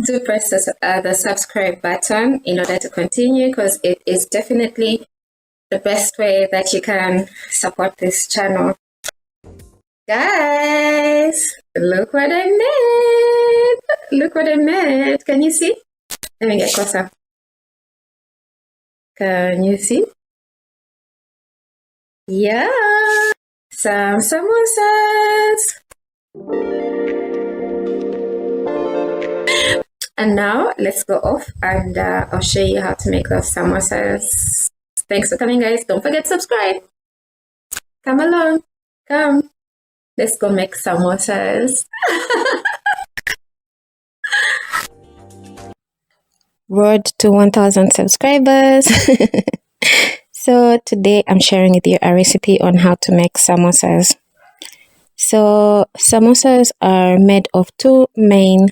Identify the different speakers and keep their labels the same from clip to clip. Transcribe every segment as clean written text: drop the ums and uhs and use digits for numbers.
Speaker 1: do press the subscribe button in order to continue, because it is definitely the best way that you can support this channel. Guys, look what I made. Look what I made. Can you see? Let me get closer. Can you see? Yeah, some samosas. And now let's go off and I'll show you how to make those samosas. Thanks for coming, guys. Don't forget to subscribe. Come along. Come. Let's go make samosas. Road to 1,000 subscribers. So today I'm sharing with you a recipe on how to make samosas. So samosas are made of two main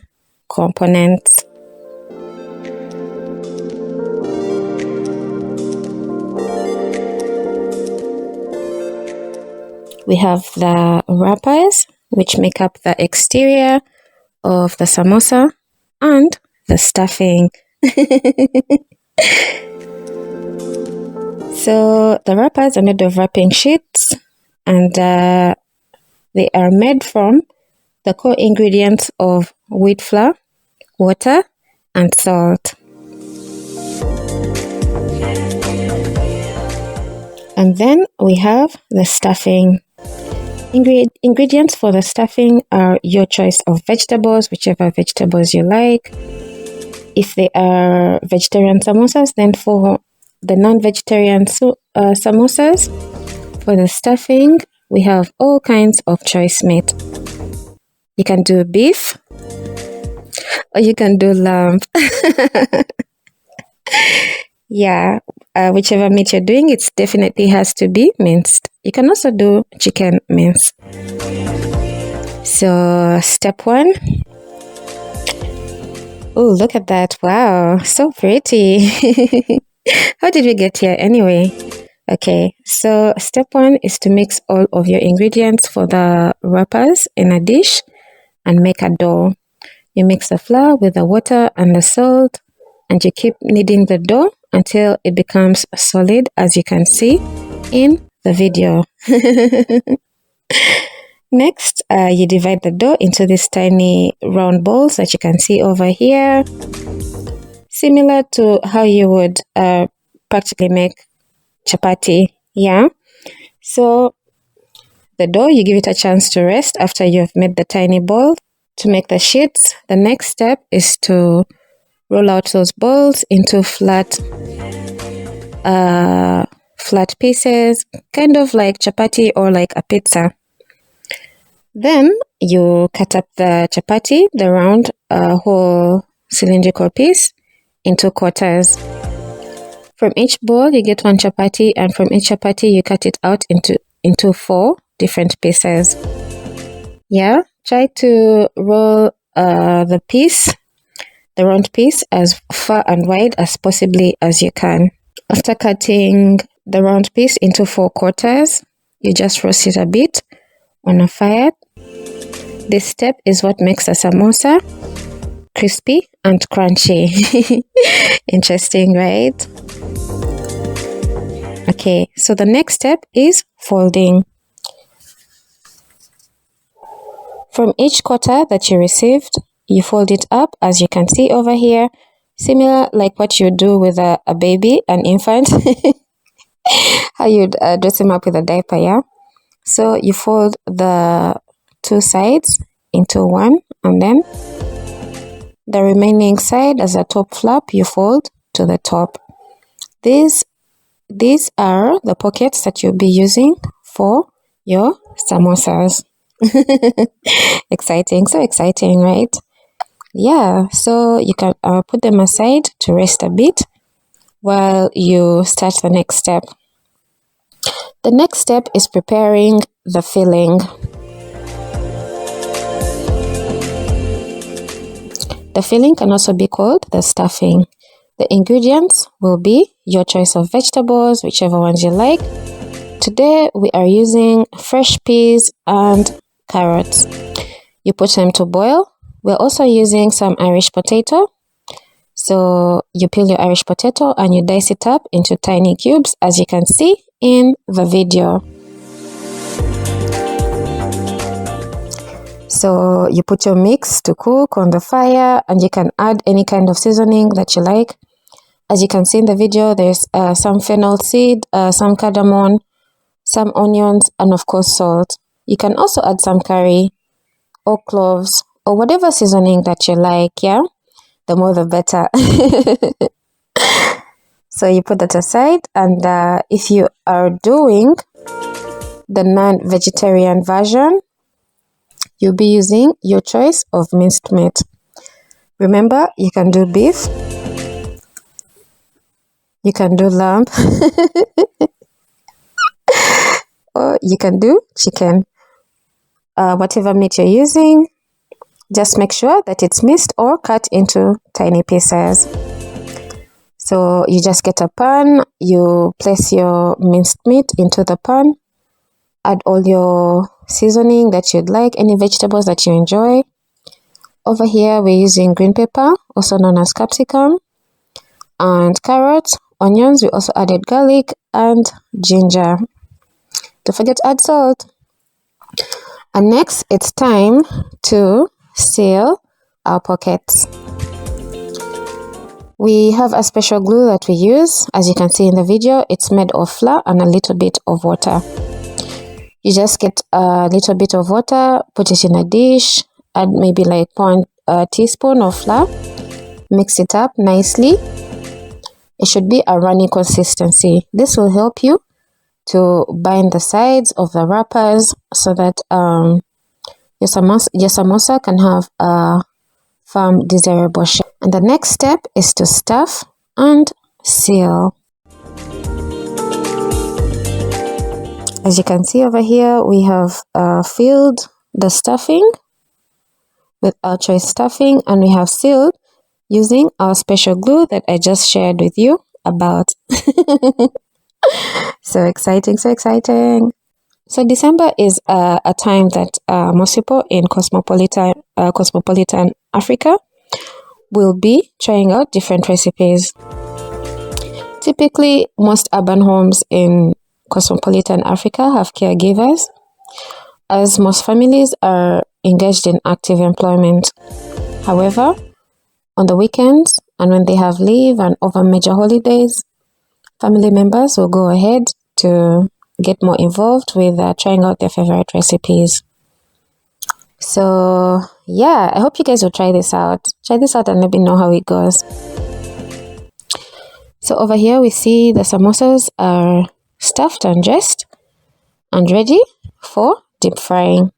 Speaker 1: components. We have the wrappers, which make up the exterior of the samosa, and the stuffing. So the wrappers are made of wrapping sheets, and they are made from the core ingredients of wheat flour, water, and salt. And then we have the stuffing. Ingredients for the stuffing are your choice of vegetables, whichever vegetables you like. If they are vegetarian samosas, then for the non-vegetarian samosas, for the stuffing, we have all kinds of choice meat. You can do beef, or you can do lamb. Yeah, whichever meat you're doing, it definitely has to be minced. You can also do chicken mince. So step one. Oh, look at that. Wow, so pretty. How did we get here anyway? Okay, so step one is to mix all of your ingredients for the wrappers in a dish and make a dough. You mix the flour with the water and the salt, and you keep kneading the dough until it becomes solid, as you can see in the video. Next, you divide the dough into these tiny round balls that you can see over here, similar to how you would practically make chapati. Yeah, so the dough, you give it a chance to rest after you've made the tiny ball. To make the sheets, the next step is to roll out those balls into flat pieces, kind of like chapati or like a pizza. Then you cut up the chapati, the round whole cylindrical piece, into quarters. From each ball you get one chapati, and from each chapati you cut it out into 4 different pieces. Yeah, try to roll the round piece as far and wide as possibly as you can. After cutting the round piece into 4 quarters, you just roast it a bit on a fire. This step is what makes a samosa crispy and crunchy. Interesting, right? Okay, so the next step is folding. From each quarter that you received, you fold it up, as you can see over here, similar like what you do with a baby, an infant. How you'd dress him up with a diaper, yeah? So you fold the 2 sides into one, and then the remaining side as a top flap you fold to the top. These are the pockets that you'll be using for your samosas. Exciting, so exciting, right? Yeah, so you can put them aside to rest a bit while you start the next step. The next step is preparing the filling. The filling can also be called the stuffing. The ingredients will be your choice of vegetables, whichever ones you like. Today we are using fresh peas and carrots. You put them to boil. We're also using some Irish potato. So you peel your Irish potato and you dice it up into tiny cubes, as you can see in the video. So you put your mix to cook on the fire, and you can add any kind of seasoning that you like. As you can see in the video, there's some fennel seed, some cardamom, some onions, and of course salt. You can also add some curry or cloves or whatever seasoning that you like, yeah? The more the better. So you put that aside, and if you are doing the non-vegetarian version, you'll be using your choice of minced meat. Remember, you can do beef, you can do lamb, or you can do chicken. Whatever meat you're using, just make sure that it's minced or cut into tiny pieces. So you just get a pan, you place your minced meat into the pan, add all your seasoning that you'd like, any vegetables that you enjoy. Over here, we're using green pepper, also known as capsicum, and carrots, onions. We also added garlic and ginger. Don't forget to add salt. And next, it's time to seal our pockets. We have a special glue that we use. As you can see in the video, it's made of flour and a little bit of water. You just get a little bit of water, put it in a dish, add maybe like 1 teaspoon of flour, mix it up nicely. It should be a runny consistency. This will help you to bind the sides of the wrappers so that your samosa can have a firm, desirable shape. And the next step is to stuff and seal. As you can see over here, we have filled the stuffing with our choice stuffing, and we have sealed using our special glue that I just shared with you about. So exciting, so exciting. So December is a time that most people in cosmopolitan Africa will be trying out different recipes. Typically, most urban homes in cosmopolitan Africa have caregivers, as most families are engaged in active employment. However, on the weekends and when they have leave and over major holidays, family members will go ahead to get more involved with trying out their favorite recipes. So yeah, I hope you guys will try this out. Try this out and let me know how it goes. So over here we see the samosas are stuffed and dressed and ready for deep frying.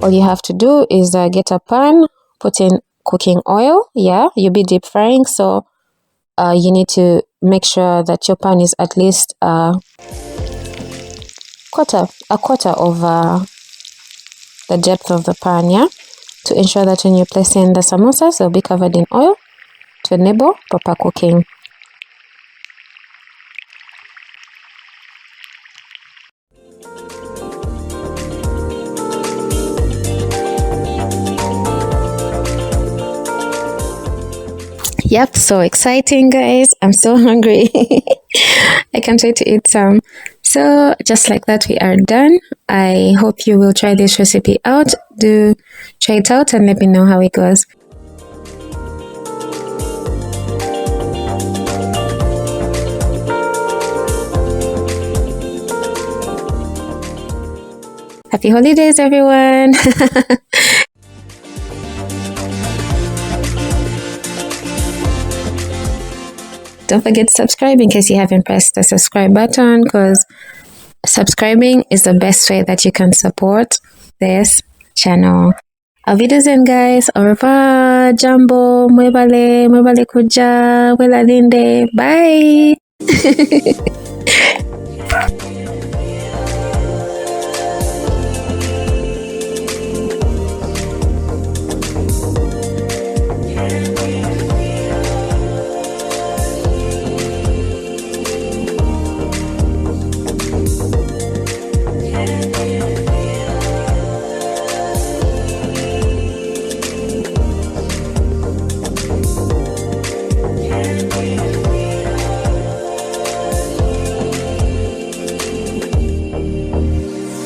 Speaker 1: All you have to do is get a pan, put in cooking oil. Yeah, you'll be deep frying, so you need to make sure that your pan is at least a quarter of the depth of the pan, yeah, to ensure that when you place in the samosas, they'll be covered in oil to enable proper cooking. Yep, so exciting, guys. I'm so hungry. I can't wait to eat some. So just like that, we are done. I hope you will try this recipe out. Do try it out and let me know how it goes. Happy holidays, everyone. Don't forget to subscribe in case you haven't pressed the subscribe button, because subscribing is the best way that you can support this channel. Our videos end, guys. Au revoir, jambo, mwebale kuja, welalinde, bye.